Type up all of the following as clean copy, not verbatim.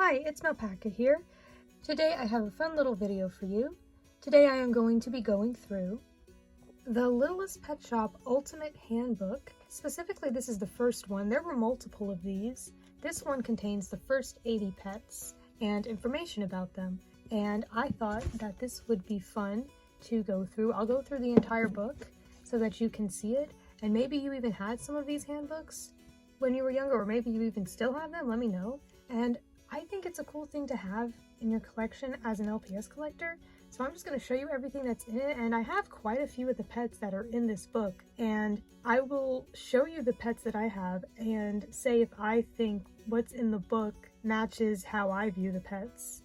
Hi, it's Malpaka here. Today I have a fun little video for you. Today I am going to be going through the Littlest Pet Shop Ultimate Handbook. Specifically, this is the first one. There were multiple of these. This one contains the first 80 pets and information about them. And I thought that this would be fun to go through. I'll go through the entire book so that you can see it. And maybe you even had some of these handbooks when you were younger, or maybe you even still have them, let me know. And I think it's a cool thing to have in your collection as an LPS collector. So I'm just going to show you everything that's in it, and I have quite a few of the pets that are in this book, and I will show you the pets that I have and say if I think what's in the book matches how I view the pets.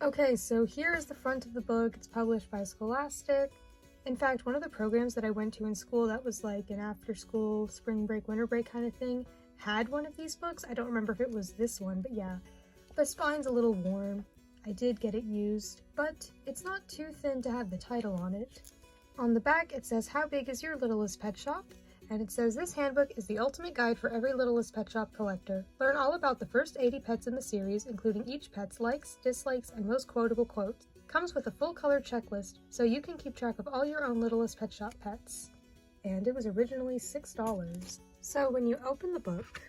Okay, so here is the front of the book. It's published by Scholastic. In fact, one of the programs that I went to in school that was like an after-school spring break, winter break kind of thing had one of these books. I don't remember if it was this one, but yeah. The spine's a little worn. I did get it used, but it's not too thin to have the title on it. On the back it says, "How big is your Littlest Pet Shop?" And it says, "This handbook is the ultimate guide for every Littlest Pet Shop collector. Learn all about the first 80 pets in the series, including each pet's likes, dislikes, and most quotable quotes. Comes with a full color checklist, so you can keep track of all your own Littlest Pet Shop pets." And it was originally $6. So when you open the book,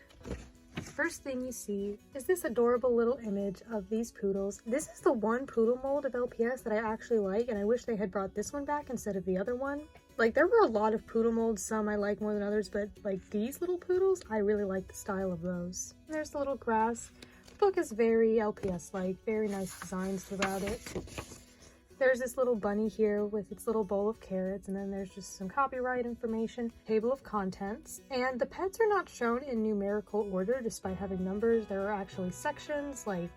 first thing you see is this adorable little image of these poodles. This is the one poodle mold of LPS that I actually like, and I wish they had brought this one back instead of the other one. Like, there were a lot of poodle molds, some I like more than others, but like these little poodles, I really like the style of those. And there's the little grass. The book is very LPS-like, very nice designs throughout it. There's this little bunny here with its little bowl of carrots, and then there's just some copyright information, table of contents, and the pets are not shown in numerical order despite having numbers. There are actually sections like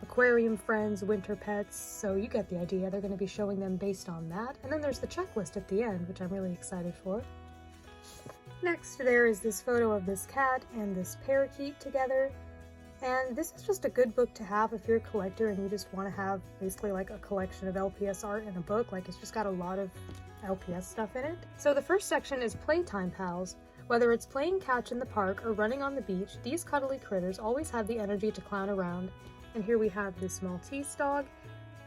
aquarium friends, winter pets, so you get the idea. They're going to be showing them based on that. And then there's the checklist at the end, which I'm really excited for. Next, there is this photo of this cat and this parakeet together. And this is just a good book to have if you're a collector and you just want to have basically like a collection of LPS art in a book. Like, it's just got a lot of LPS stuff in it. So the first section is Playtime Pals. Whether it's playing catch in the park or running on the beach, these cuddly critters always have the energy to clown around. And here we have this Maltese dog.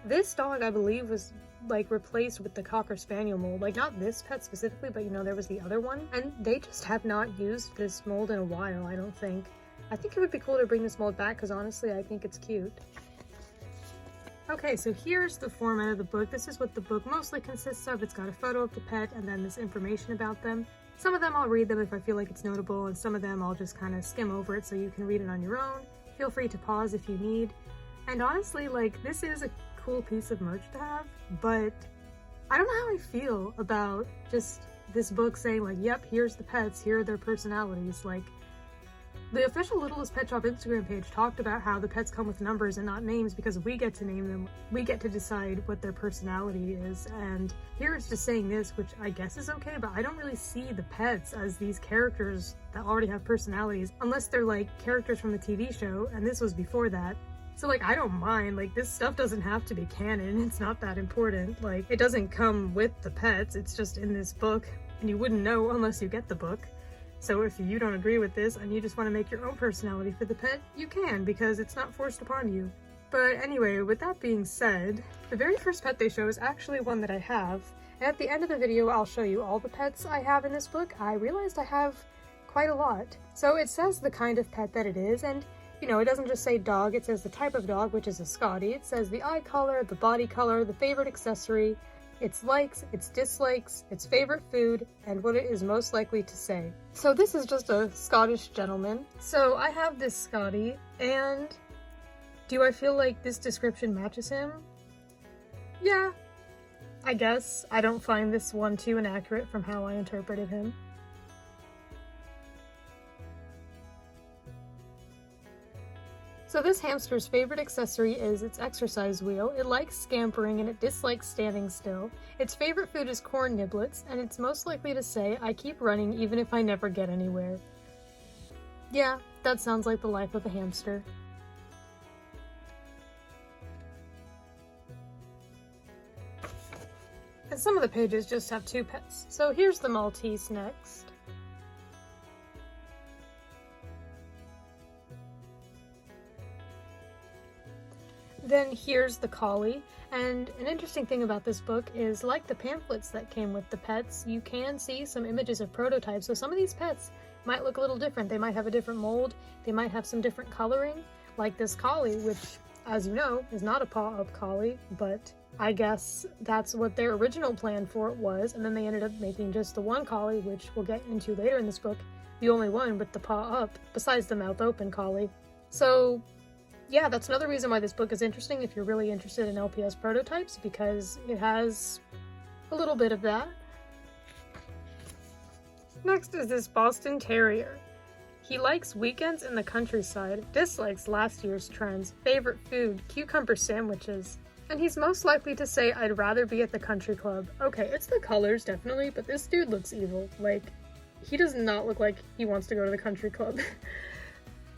This dog, I believe, was like replaced with the Cocker Spaniel mold. Like, not this pet specifically, but you know, there was the other one. And they just have not used this mold in a while, I don't think. I think it would be cool to bring this mold back because honestly I think it's cute. Okay, so here's the format of the book. This is what the book mostly consists of. It's got a photo of the pet and then this information about them. Some of them I'll read them if I feel like it's notable, and some of them I'll just kind of skim over it so you can read it on your own. Feel free to pause if you need. And honestly, like, this is a cool piece of merch to have, but I don't know how I feel about just this book saying like, yep, here's the pets, here are their personalities. Like, the official Littlest Pet Shop Instagram page talked about how the pets come with numbers and not names because we get to name them. We get to decide what their personality is, and here it's just saying this, which I guess is okay, but I don't really see the pets as these characters that already have personalities, unless they're like characters from the TV show, and this was before that. So like, I don't mind, like, this stuff doesn't have to be canon, it's not that important. Like, it doesn't come with the pets, it's just in this book, and you wouldn't know unless you get the book. So if you don't agree with this and you just want to make your own personality for the pet, you can, because it's not forced upon you. But anyway, with that being said, the very first pet they show is actually one that I have. And at the end of the video, I'll show you all the pets I have in this book. I realized I have quite a lot. So it says the kind of pet that it is, and you know, it doesn't just say dog, it says the type of dog, which is a Scottie. It says the eye color, the body color, the favorite accessory, its likes, its dislikes, its favorite food, and what it is most likely to say. So this is just a Scottish gentleman. So I have this Scottie, and do I feel like this description matches him? Yeah, I guess. I don't find this one too inaccurate from how I interpreted him. So this hamster's favorite accessory is its exercise wheel. It likes scampering and it dislikes standing still. Its favorite food is corn niblets, and it's most likely to say, "I keep running even if I never get anywhere." Yeah, that sounds like the life of a hamster. And some of the pages just have two pets. So here's the Maltese next. Then here's the collie, and an interesting thing about this book is, like the pamphlets that came with the pets, you can see some images of prototypes, so some of these pets might look a little different. They might have a different mold, they might have some different coloring, like this collie, which, as you know, is not a paw-up collie, but I guess that's what their original plan for it was, and then they ended up making just the one collie, which we'll get into later in this book, the only one with the paw up, besides the mouth open collie. So yeah, that's another reason why this book is interesting if you're really interested in LPS prototypes, because it has a little bit of that. Next is this Boston Terrier. He likes weekends in the countryside, dislikes last year's trends, favorite food, cucumber sandwiches, and he's most likely to say, I'd rather be at the country club. Okay, it's the colors, definitely, but this dude looks evil. Like, he does not look like he wants to go to the country club.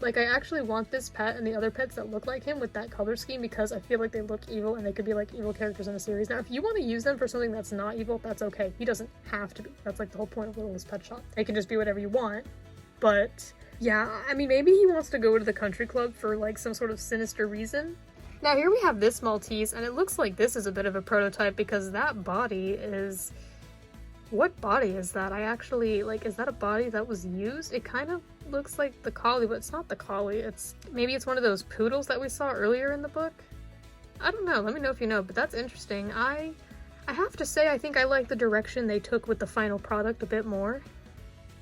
Like, I actually want this pet and the other pets that look like him with that color scheme because I feel like they look evil and they could be like evil characters in a series. Now, if you want to use them for something that's not evil, that's okay. He doesn't have to be. That's like the whole point of Littlest Pet Shop. It can just be whatever you want. But yeah, I mean, maybe he wants to go to the country club for like some sort of sinister reason. Now here we have this Maltese, and it looks like this is a bit of a prototype because that body is... What body is that? I actually, like, is that a body that was used? It kind of looks like the collie, but it's not the collie. Maybe it's one of those poodles that we saw earlier in the book? I don't know, let me know if you know, but that's interesting. I have to say, I think I like the direction they took with the final product a bit more.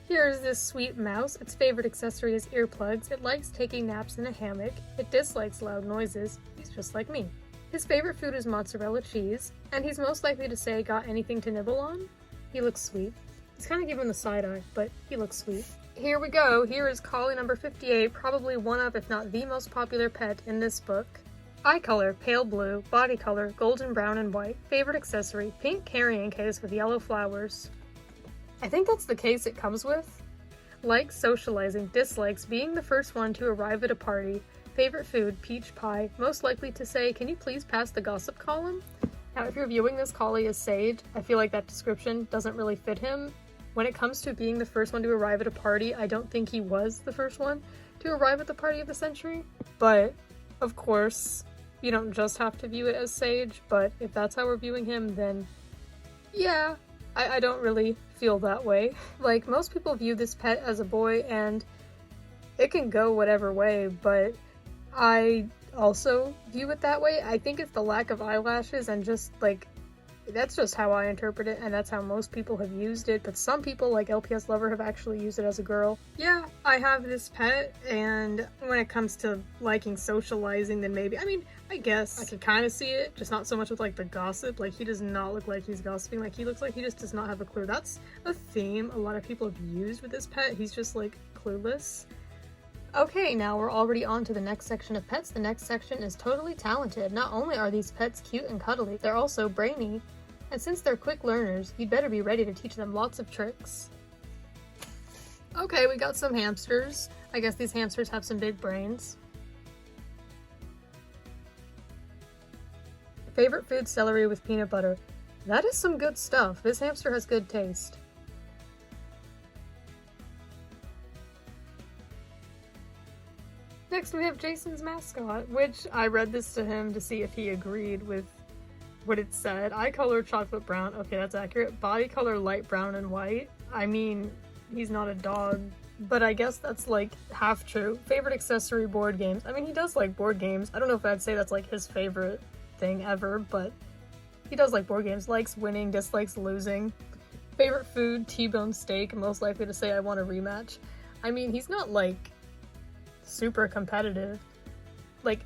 Here's this sweet mouse. Its favorite accessory is earplugs. It likes taking naps in a hammock. It dislikes loud noises. He's just like me. His favorite food is mozzarella cheese, and he's most likely to say, got anything to nibble on? He looks sweet. He's kind of giving the side eye, but he looks sweet. Here we go. Here is collie number 58, probably one of, if not the most popular pet in this book. Eye color, pale blue. Body color, golden brown and white. Favorite accessory, pink carrying case with yellow flowers. I think that's the case it comes with. Likes socializing, dislikes being the first one to arrive at a party. Favorite food, peach pie. Most likely to say, can you please pass the gossip column? Now, if you're viewing this collie as Sage, I feel like that description doesn't really fit him. When it comes to being the first one to arrive at a party, I don't think he was the first one to arrive at the party of the century. But, of course, you don't just have to view it as Sage, but if that's how we're viewing him, then yeah, I don't really feel that way. Like, most people view this pet as a boy, and it can go whatever way, but I also view it that way. I think it's the lack of eyelashes and just like, that's just how I interpret it, and that's how most people have used it, but some people like LPS Lover have actually used it as a girl. Yeah, I have this pet, and when it comes to liking socializing, then maybe, I mean, I guess I can kind of see it, just not so much with like the gossip. Like, he does not look like he's gossiping. Like, he looks like he just does not have a clue. That's a theme a lot of people have used with this pet. He's just like clueless. Okay, now we're already on to the next section of pets. The next section is totally talented. Not only are these pets cute and cuddly, they're also brainy. And since they're quick learners, you'd better be ready to teach them lots of tricks. Okay, we got some hamsters. I guess these hamsters have some big brains. Favorite food, celery with peanut butter. That is some good stuff. This hamster has good taste. Next we have Jason's mascot, which I read this to him to see if he agreed with what it said. Eye color chocolate brown. Okay, that's accurate. Body color light brown and white. I mean, he's not a dog, but I guess that's like half true. Favorite accessory, board games. I mean, he does like board games. I don't know if I'd say that's like his favorite thing ever, but he does like board games. Likes winning, dislikes losing. Favorite food, T-bone steak. Most likely to say I want a rematch. I mean, he's not like super competitive. Like,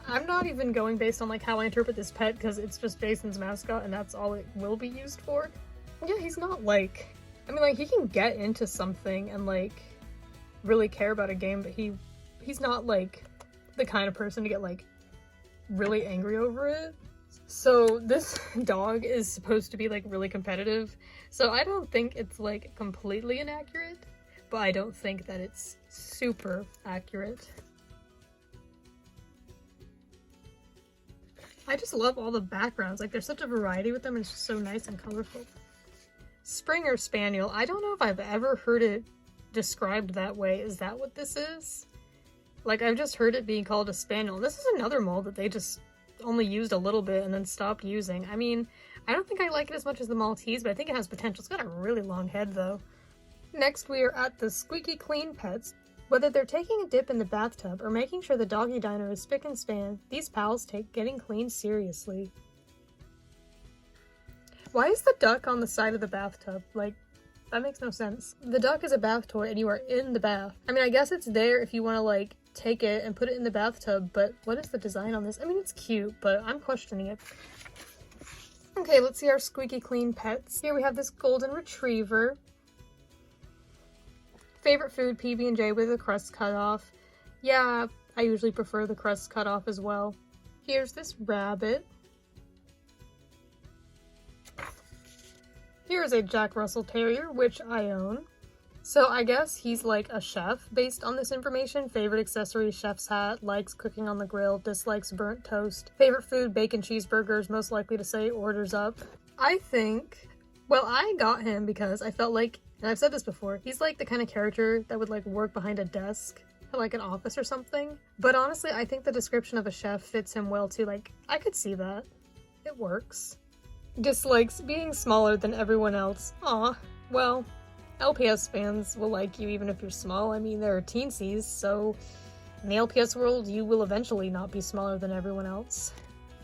I'm not even going based on like how I interpret this pet because it's just Jason's mascot and that's all it will be used for. Yeah, he's not like, I mean, like, he can get into something and like really care about a game, but he's not like the kind of person to get like really angry over it. So this dog is supposed to be like really competitive, so I don't think it's like completely inaccurate, but I don't think that it's super accurate. I just love all the backgrounds. Like, there's such a variety with them, and it's just so nice and colorful. Springer Spaniel. I don't know if I've ever heard it described that way. Is that what this is? Like, I've just heard it being called a spaniel. This is another mold that they just only used a little bit and then stopped using. I mean, I don't think I like it as much as the Maltese, but I think it has potential. It's got a really long head, though. Next, we are at the squeaky clean pets. Whether they're taking a dip in the bathtub or making sure the doggy diner is spick and span, these pals take getting clean seriously. Why is the duck on the side of the bathtub? Like, that makes no sense. The duck is a bath toy and you are in the bath. I mean, I guess it's there if you want to, like, take it and put it in the bathtub, but what is the design on this? I mean, it's cute, but I'm questioning it. Okay, let's see our squeaky clean pets. Here we have this golden retriever. Favorite food, PB&J with the crust cut off. Yeah, I usually prefer the crust cut off as well. Here's this rabbit. Here's a Jack Russell Terrier, which I own. So I guess he's like a chef based on this information. Favorite accessory, chef's hat, likes cooking on the grill, dislikes burnt toast. Favorite food, bacon cheeseburgers, most likely to say orders up. I think, well, I got him because I felt like, and I've said this before, he's like the kind of character that would like work behind a desk at like an office or something. But honestly, I think the description of a chef fits him well too. Like, I could see that. It works. Dislikes being smaller than everyone else. Aw, well, LPS fans will like you even if you're small. I mean, there are teensies, so in the LPS world, you will eventually not be smaller than everyone else.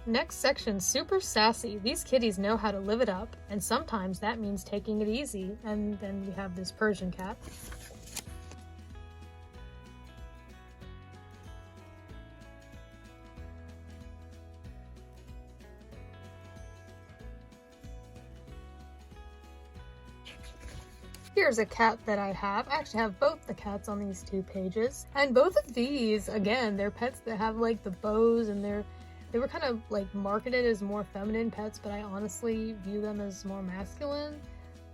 Next section, super sassy. These kitties know how to live it up, and sometimes that means taking it easy. And then we have this Persian cat. Here's a cat that I have. I actually have both the cats on these 2 pages. And both of these, again, they're pets that have like the bows and they were kind of like marketed as more feminine pets, but I honestly view them as more masculine.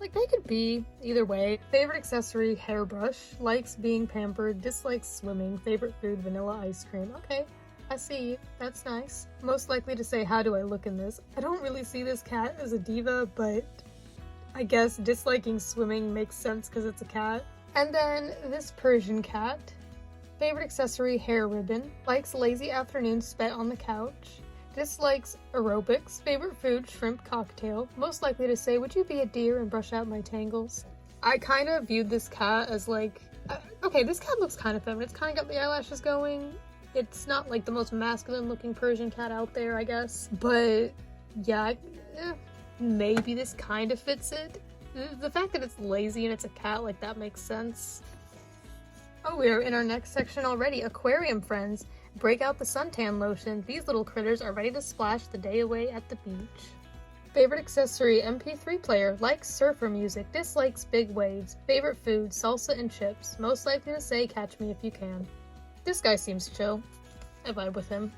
Like, they could be either way. Favorite accessory, hairbrush. Likes being pampered, dislikes swimming. Favorite food, vanilla ice cream. Okay, I see. That's nice. Most likely to say, how do I look in this? I don't really see this cat as a diva, but I guess disliking swimming makes sense because it's a cat. And then this Persian cat. Favorite accessory, hair ribbon. Likes lazy afternoons spent on the couch. Dislikes aerobics. Favorite food, shrimp cocktail. Most likely to say, would you be a deer and brush out my tangles? I kind of viewed this cat as like, okay, this cat looks kind of feminine. It's kind of got the eyelashes going. It's not like the most masculine looking Persian cat out there, I guess. But yeah, maybe this kind of fits it. The fact that it's lazy and it's a cat, like, that makes sense. Oh, we are in our next section already. Aquarium friends. Break out the suntan lotion. These little critters are ready to splash the day away at the beach. Favorite accessory, MP3 player. Likes surfer music. Dislikes big waves. Favorite food, salsa and chips. Most likely to say, catch me if you can. This guy seems chill. I vibe with him.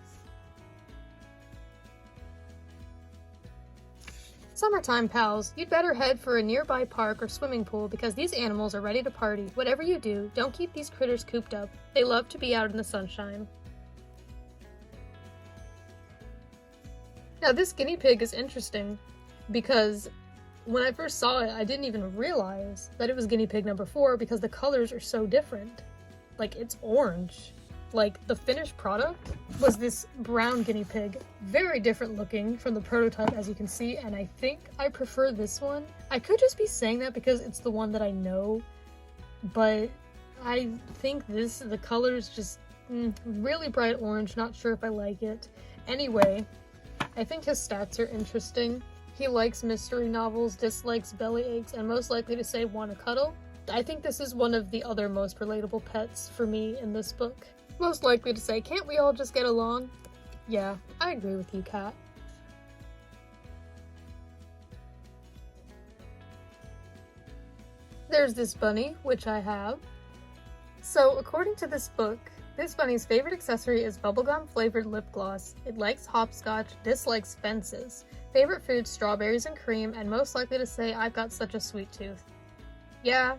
Summertime pals, you'd better head for a nearby park or swimming pool because these animals are ready to party. Whatever you do, don't keep these critters cooped up. They love to be out in the sunshine. Now this guinea pig is interesting because when I first saw it, I didn't even realize that it was guinea pig number 4 because the colors are so different. Like, it's orange. Like, the finished product was this brown guinea pig. Very different looking from the prototype, as you can see, and I think I prefer this one. I could just be saying that because it's the one that I know, but I think the color's just really bright orange. Not sure if I like it. Anyway, I think his stats are interesting. He likes mystery novels, dislikes belly aches, and most likely to say want to cuddle. I think this is one of the other most relatable pets for me in this book. Most likely to say, can't we all just get along? Yeah, I agree with you, Kat. There's this bunny, which I have. So, according to this book, this bunny's favorite accessory is bubblegum flavored lip gloss. It likes hopscotch, dislikes fences. Favorite food, strawberries and cream, and most likely to say, I've got such a sweet tooth. Yeah,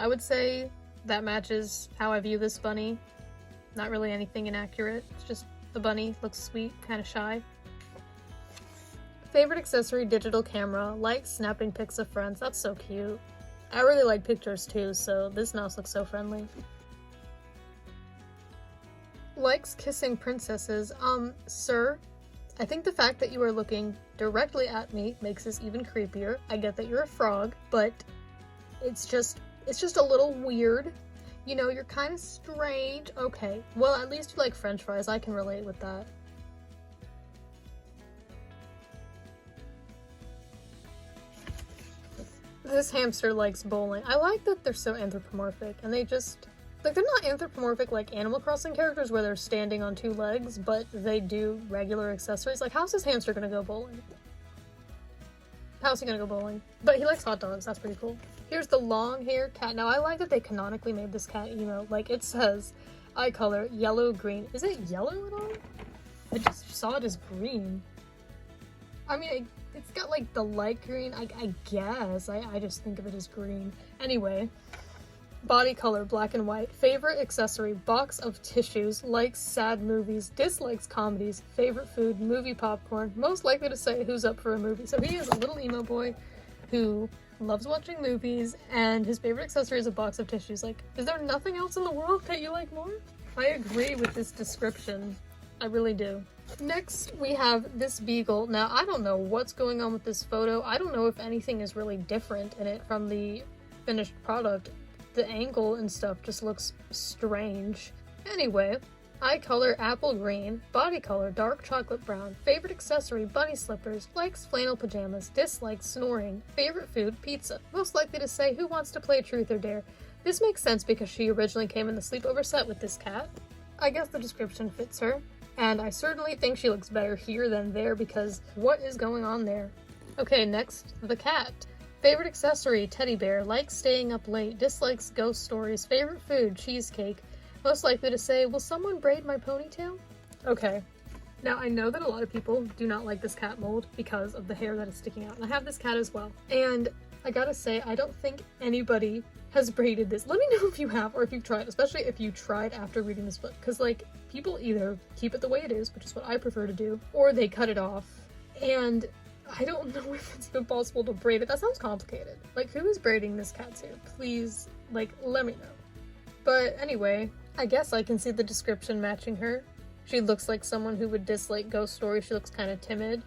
I would say that matches how I view this bunny. Not really anything inaccurate, it's just the bunny looks sweet, kind of shy. Favorite accessory, digital camera. Likes snapping pics of friends. That's so cute. I really like pictures too, so this mouse looks so friendly. Likes kissing princesses. Sir, I think the fact that you are looking directly at me makes this even creepier. I get that you're a frog, but it's just a little weird. You know, you're kind of strange. Okay, well, at least you like french fries. I can relate with that. This hamster likes bowling. I like that they're so anthropomorphic, and they just, like, they're not anthropomorphic like Animal Crossing characters where they're standing on two legs, but they do regular accessories. Like, how's this hamster gonna go bowling? How's he gonna go bowling? But he likes hot dogs, that's pretty cool. Here's the long hair cat. Now, I like that they canonically made this cat emo. Like, it says, eye color, yellow-green. Is it yellow at all? I just saw it as green. I mean, it's got like the light green, I guess. I just think of it as green. Anyway, body color, black and white. Favorite accessory, box of tissues. Likes sad movies, dislikes comedies. Favorite food, movie popcorn. Most likely to say who's up for a movie. So he is a little emo boy who loves watching movies, and his favorite accessory is a box of tissues. Like, is there nothing else in the world that you like more? I agree with this description. I really do. Next, we have this beagle. Now, I don't know what's going on with this photo. I don't know if anything is really different in it from the finished product. The angle and stuff just looks strange. Anyway, eye color, apple green. Body color, dark chocolate brown. Favorite accessory, bunny slippers. Likes flannel pajamas. Dislikes snoring. Favorite food, pizza. Most likely to say who wants to play truth or dare. This makes sense because she originally came in the sleepover set with this cat. I guess the description fits her. And I certainly think she looks better here than there because what is going on there? Okay, next, the cat. Favorite accessory, teddy bear. Likes staying up late. Dislikes ghost stories. Favorite food, cheesecake. Most likely to say, will someone braid my ponytail? Okay. Now, I know that a lot of people do not like this cat mold because of the hair that is sticking out. And I have this cat as well. And I gotta say, I don't think anybody has braided this. Let me know if you have or if you've tried, especially if you tried after reading this book. Because, like, people either keep it the way it is, which is what I prefer to do, or they cut it off. And I don't know if it's even possible to braid it. That sounds complicated. Like, who is braiding this cat's hair? Please, like, let me know. But anyway, I guess I can see the description matching her. She looks like someone who would dislike ghost stories. She looks kind of timid.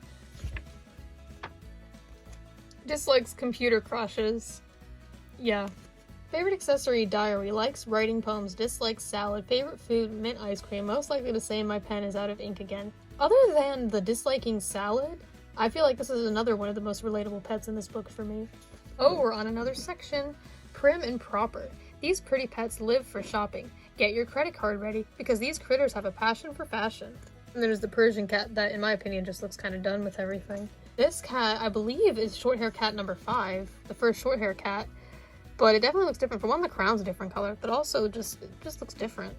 Dislikes computer crashes. Yeah. Favorite accessory, diary. Likes writing poems. Dislikes salad. Favorite food, mint ice cream. Most likely to say my pen is out of ink again. Other than the disliking salad, I feel like this is another one of the most relatable pets in this book for me. Oh, we're on another section. Prim and proper. These pretty pets live for shopping. Get your credit card ready, because these critters have a passion for fashion. And there's the Persian cat that, in my opinion, just looks kind of done with everything. This cat, I believe, is short hair cat number 5, the first short hair cat. But it definitely looks different. For one, the crown's a different color, but also it just looks different.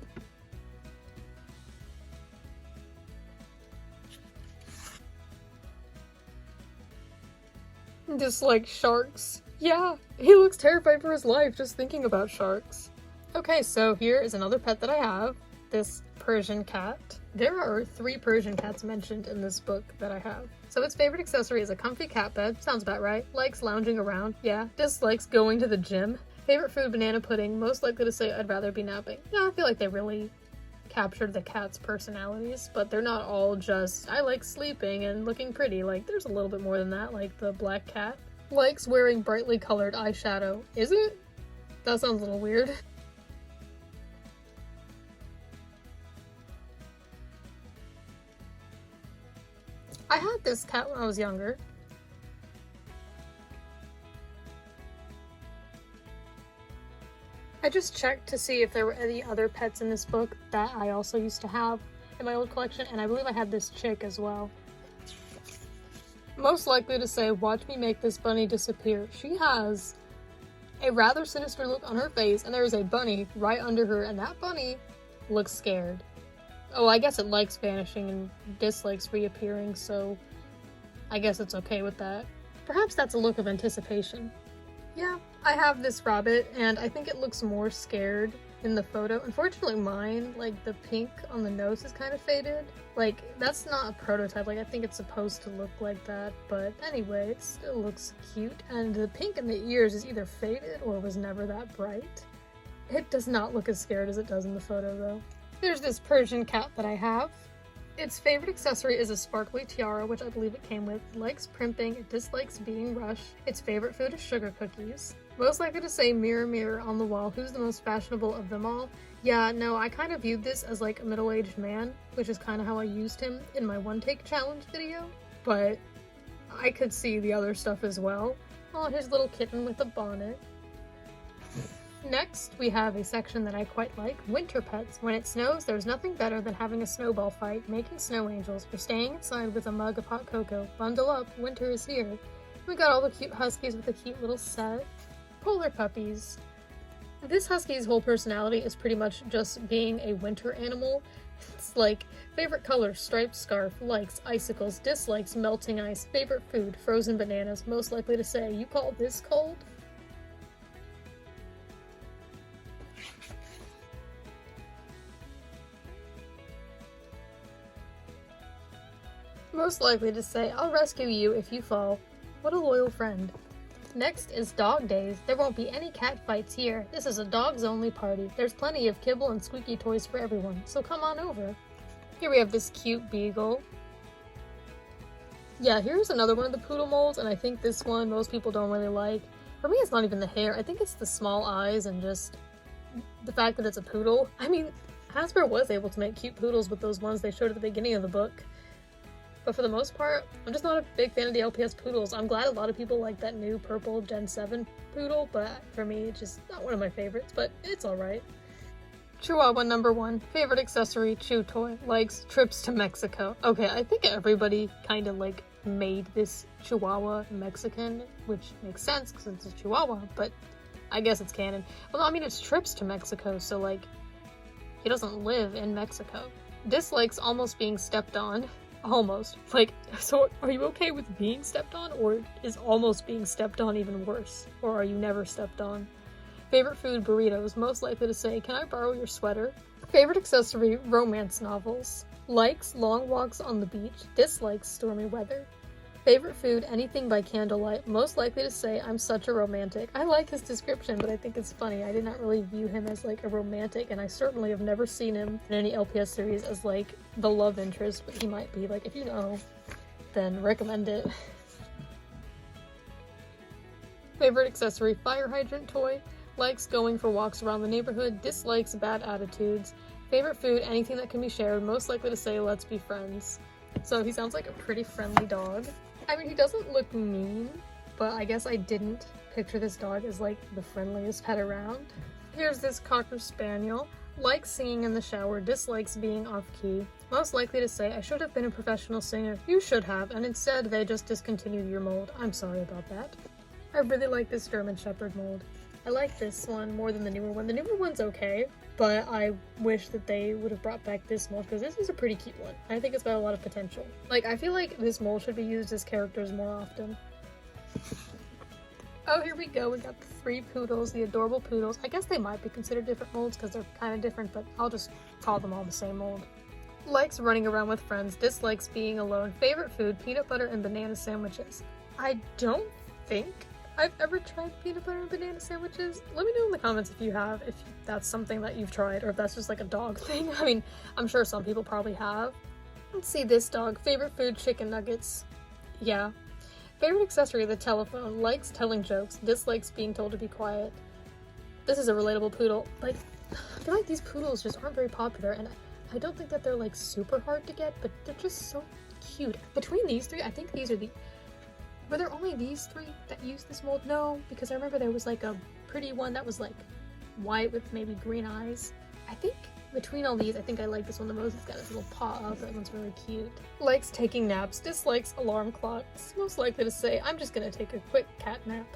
Dislike sharks. Yeah, he looks terrified for his life just thinking about sharks. Okay, so here is another pet that I have, this Persian cat. There are 3 Persian cats mentioned in this book that I have. So its favorite accessory is a comfy cat bed, sounds about right. Likes lounging around, yeah. Dislikes going to the gym. Favorite food, banana pudding. Most likely to say I'd rather be napping. Yeah, I feel like they really captured the cat's personalities, but they're not all just, I like sleeping and looking pretty. Like, there's a little bit more than that, like the black cat. Likes wearing brightly colored eyeshadow. Is it? That sounds a little weird. I had this cat when I was younger. I just checked to see if there were any other pets in this book that I also used to have in my old collection, and I believe I had this chick as well. Most likely to say, watch me make this bunny disappear. She has a rather sinister look on her face, and there is a bunny right under her, and that bunny looks scared. Oh, I guess it likes vanishing and dislikes reappearing, so I guess it's okay with that. Perhaps that's a look of anticipation. Yeah, I have this rabbit, and I think it looks more scared in the photo. Unfortunately mine, like, the pink on the nose is kind of faded. Like, that's not a prototype, like, I think it's supposed to look like that, but anyway, it still looks cute, and the pink in the ears is either faded or was never that bright. It does not look as scared as it does in the photo, though. There's this Persian cat that I have. Its favorite accessory is a sparkly tiara, which I believe it came with. It likes primping, it dislikes being rushed. Its favorite food is sugar cookies. Most likely to say, mirror, mirror on the wall, who's the most fashionable of them all? Yeah, no, I kind of viewed this as like a middle-aged man, which is kind of how I used him in my one-take challenge video, but I could see the other stuff as well. Oh, his little kitten with a bonnet. Next, we have a section that I quite like, winter pets. When it snows, there's nothing better than having a snowball fight, making snow angels, or staying inside with a mug of hot cocoa. Bundle up, winter is here. We got all the cute huskies with a cute little set. Polar puppies. This husky's whole personality is pretty much just being a winter animal. It's like, favorite color, striped scarf, likes icicles, dislikes melting ice, favorite food, frozen bananas, most likely to say, you call this cold? Most likely to say, I'll rescue you if you fall. What a loyal friend. Next is dog days. There won't be any cat fights here. This is a dogs only party. There's plenty of kibble and squeaky toys for everyone, so come on over. Here we have this cute beagle. Yeah, here's another one of the poodle molds, and I think this one most people don't really like. For me, it's not even the hair. I think it's the small eyes and just the fact that it's a poodle. I mean, Hasbro was able to make cute poodles with those ones they showed at the beginning of the book. But for the most part, I'm just not a big fan of the LPS poodles. I'm glad a lot of people like that new purple Gen 7 poodle, but for me, it's just not one of my favorites, but it's alright. Chihuahua number 1. Favorite accessory, chew toy. Likes trips to Mexico. Okay, I think everybody kind of like made this Chihuahua Mexican, which makes sense because it's a Chihuahua, but I guess it's canon. Well, I mean, it's trips to Mexico, so like, he doesn't live in Mexico. Dislikes almost being stepped on. Almost. Like, so are you okay with being stepped on, or is almost being stepped on even worse? Or are you never stepped on? Favorite food, burritos. Most likely to say, can I borrow your sweater? Favorite accessory, romance novels. Likes long walks on the beach. Dislikes stormy weather. Favorite food, anything by candlelight. Most likely to say, I'm such a romantic. I like his description, but I think it's funny. I did not really view him as like a romantic, and I certainly have never seen him in any LPS series as like the love interest, but he might be. Like, if you know, then recommend it. Favorite accessory, fire hydrant toy. Likes going for walks around the neighborhood. Dislikes bad attitudes. Favorite food, anything that can be shared. Most likely to say, let's be friends. So he sounds like a pretty friendly dog. I mean, he doesn't look mean, but I guess I didn't picture this dog as like the friendliest pet around. Here's this Cocker Spaniel. Likes singing in the shower, dislikes being off-key. Most likely to say, I should have been a professional singer. You should have, and instead they just discontinued your mold. I'm sorry about that. I really like this German Shepherd mold. I like this one more than the newer one. The newer one's okay, but I wish that they would have brought back this mold because this is a pretty cute one. I think it's got a lot of potential. Like, I feel like this mold should be used as characters more often. Oh, here we go. We got the 3 poodles, the adorable poodles. I guess they might be considered different molds because they're kind of different, but I'll just call them all the same mold. Likes running around with friends, dislikes being alone. Favorite food, peanut butter and banana sandwiches. I don't think I've ever tried peanut butter and banana sandwiches. Let me know in the comments if you have, if that's something that you've tried, or if that's just like a dog thing. I mean, I'm sure some people probably have. Let's see this dog. Favorite food, chicken nuggets. Yeah. Favorite accessory, the telephone. Likes telling jokes, dislikes being told to be quiet. This is a relatable poodle. Like, I feel like these poodles just aren't very popular, and I don't think that they're like super hard to get, but they're just so cute. Between these 3, I think these are the... Were there only these 3 that used this mold? No, because I remember there was like a pretty one that was like white with maybe green eyes. I think between all these, I think I like this one the most. It's got its little paw up. That one's really cute. Likes taking naps, dislikes alarm clocks. Most likely to say, I'm just gonna take a quick cat nap.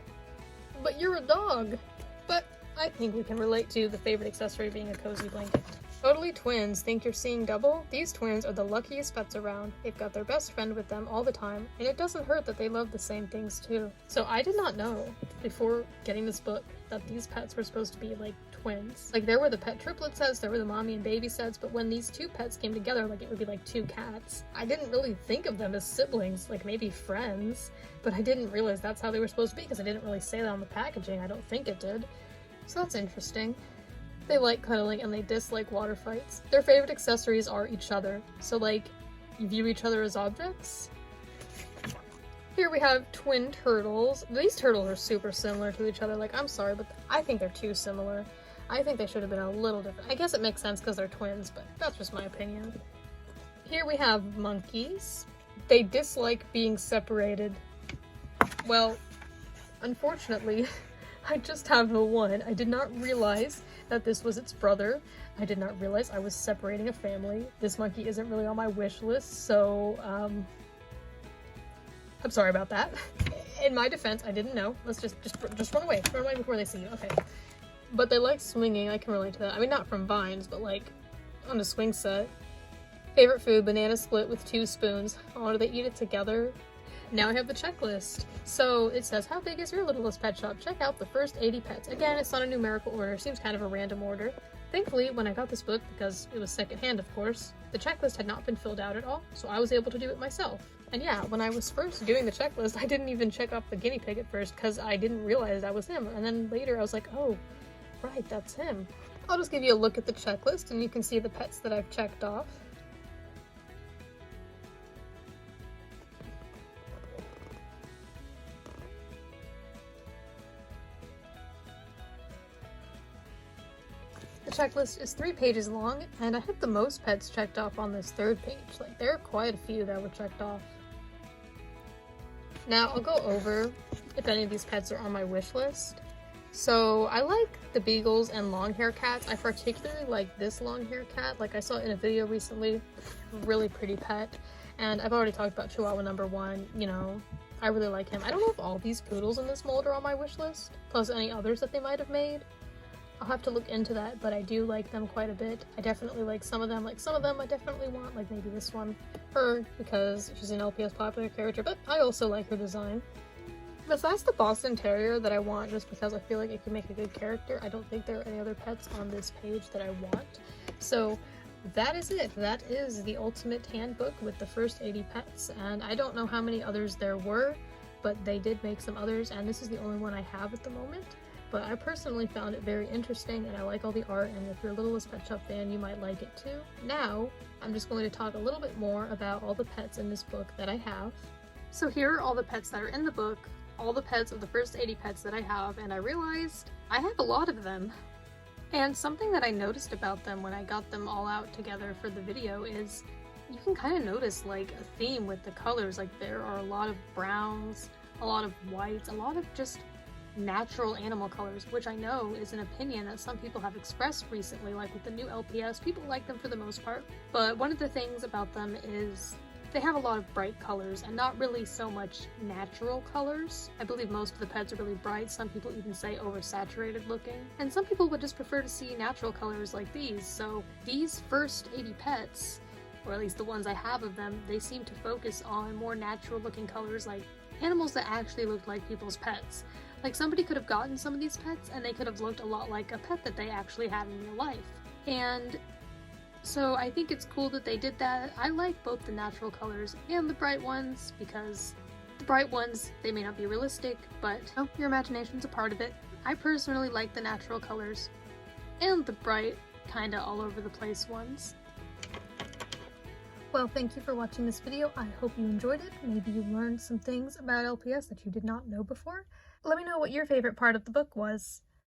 But you're a dog! But I think we can relate to the favorite accessory being a cozy blanket. Totally twins. Think you're seeing double? These twins are the luckiest pets around. They've got their best friend with them all the time, and it doesn't hurt that they love the same things too. So I did not know, before getting this book, that these pets were supposed to be like twins. Like, there were the pet triplet sets, there were the mommy and baby sets, but when these 2 pets came together, like, it would be like 2 cats. I didn't really think of them as siblings, like maybe friends, but I didn't realize that's how they were supposed to be because I didn't really say that on the packaging. I don't think it did. So that's interesting. They like cuddling and they dislike water fights. Their favorite accessories are each other. So like, you view each other as objects? Here we have twin turtles. These turtles are super similar to each other. Like, I'm sorry, but I think they're too similar. I think they should have been a little different. I guess it makes sense because they're twins, but that's just my opinion. Here we have monkeys. They dislike being separated. Well, unfortunately, I just have the one. I did not realize that this was its brother. I did not realize I was separating a family. This monkey isn't really on my wish list, so, I'm sorry about that. In my defense, I didn't know. Let's just run away. Run away before they see you. Okay. But they like swinging. I can relate to that. I mean, not from vines, but like on a swing set. Favorite food, banana split with 2 spoons. Oh, do they eat it together? Now I have the checklist. So it says, how big is your Littlest pet shop? Check out the first 80 pets. Again, it's not a numerical order. Seems kind of a random order. Thankfully, when I got this book, because it was secondhand of course, the checklist had not been filled out at all, so I was able to do it myself. And yeah, when I was first doing the checklist, I didn't even check off the guinea pig at first because I didn't realize that was him. And then later I was like, oh, right, that's him. I'll just give you a look at the checklist and you can see the pets that I've checked off. The checklist is 3 pages long, and I had the most pets checked off on this 3rd page. Like, there are quite a few that were checked off. Now, I'll go over if any of these pets are on my wish list. So, I like the beagles and long hair cats. I particularly like this long hair cat. Like, I saw it in a video recently. Really pretty pet. And I've already talked about Chihuahua number 1. You know, I really like him. I don't know if all these poodles in this mold are on my wish list, plus any others that they might have made. I'll have to look into that, but I do like them quite a bit. I definitely like some of them. Like, some of them I definitely want, like maybe this one. Her, because she's an LPS popular character, but I also like her design. Besides the Boston Terrier that I want just because I feel like it could make a good character, I don't think there are any other pets on this page that I want. So that is it. That is the Ultimate Handbook with the first 80 pets, and I don't know how many others there were, but they did make some others, and this is the only one I have at the moment. But I personally found it very interesting, and I like all the art, and if you're a Littlest Pet Shop fan, you might like it too. Now, I'm just going to talk a little bit more about all the pets in this book that I have. So here are all the pets that are in the book, all the pets of the first 80 pets that I have, and I realized I have a lot of them. And something that I noticed about them when I got them all out together for the video is you can kind of notice like a theme with the colors. Like, there are a lot of browns, a lot of whites, a lot of just natural animal colors, which I know is an opinion that some people have expressed recently. Like with the new LPS, people like them for the most part, but one of the things about them is they have a lot of bright colors and not really so much natural colors. I believe most of the pets are really bright. Some people even say oversaturated looking, and some people would just prefer to see natural colors like these. So these first 80 pets, or at least the ones I have of them, they seem to focus on more natural looking colors, like animals that actually look like people's pets. Like, somebody could have gotten some of these pets and they could have looked a lot like a pet that they actually had in real life. And so I think it's cool that they did that. I like both the natural colors and the bright ones, because the bright ones, they may not be realistic, but your imagination's a part of it. I personally like the natural colors and the bright, kinda all over the place ones. Well, thank you for watching this video. I hope you enjoyed it. Maybe you learned some things about LPS that you did not know before. Let me know what your favorite part of the book was.